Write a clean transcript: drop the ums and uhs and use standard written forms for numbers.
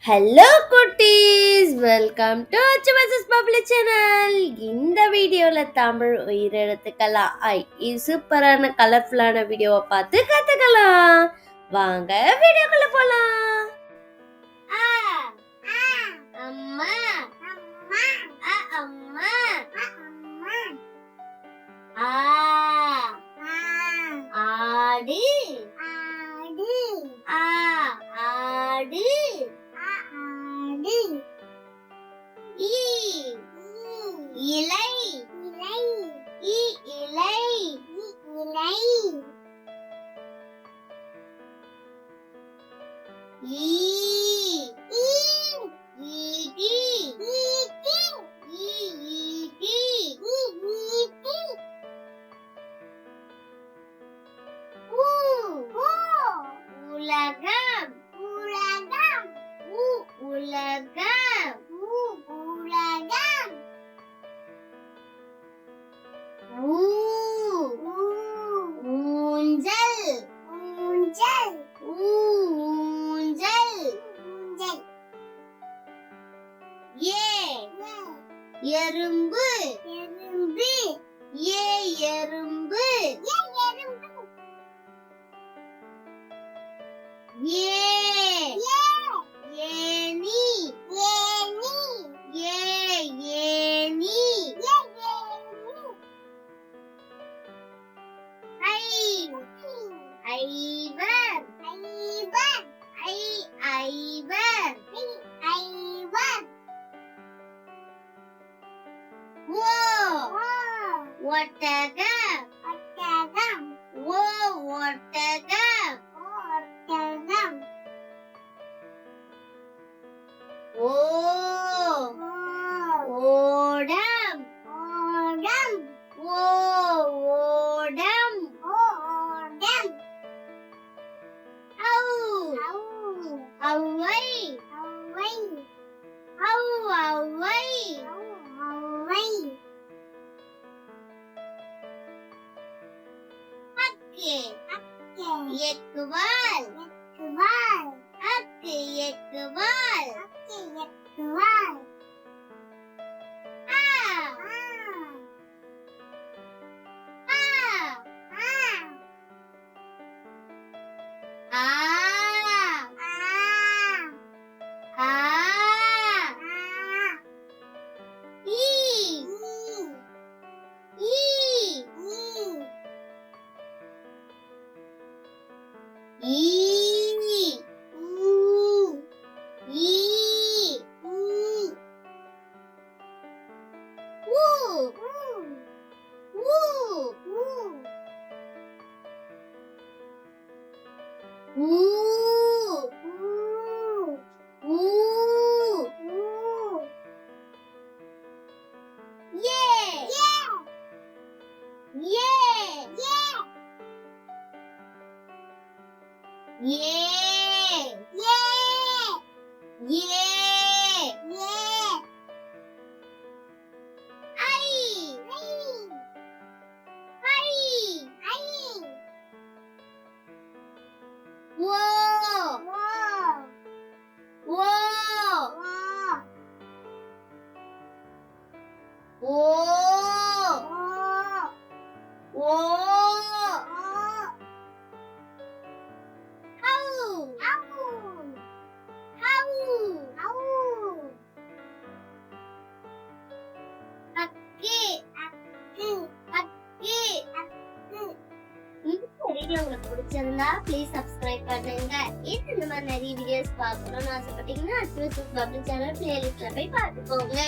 Hello குட்டீஸ், welcome to அச்சுவசஸ் public channel. இந்த வீடியோவில் தமிழ் உயிரெழுத்துக்கெல்லாம் சூப்பரான கலர்ஃபுல்லான வீடியோவை பார்த்து கற்றுக்கலாம். வாங்க வீடியோக்குள்ள போலாம். அம்மா அம்மா ஆடு ஆடு இலை இலை உலகம் உலகம் ஊஞ்சல் எறும்பு எறும்பு ஏனி ஏனி ஐவர் ஒட்டகம் ஒட்டகம் ஓடம் ஓடம் ஔவை எக்குவால் எக்குவால் உங்களுக்கு பிடிச்சிருந்தா ப்ளீஸ் சப்ஸ்கிரைப் பண்ணுங்க. இந்த மாதிரி நிறைய வீடியோஸ் பார்க்கணும்னு ஆசைப்பட்டீங்கன்னா அச்சுவசஸ் பப்ளிக் சேனல் பிளேலிஸ்ட்ல போய் பார்த்துக்கோங்க.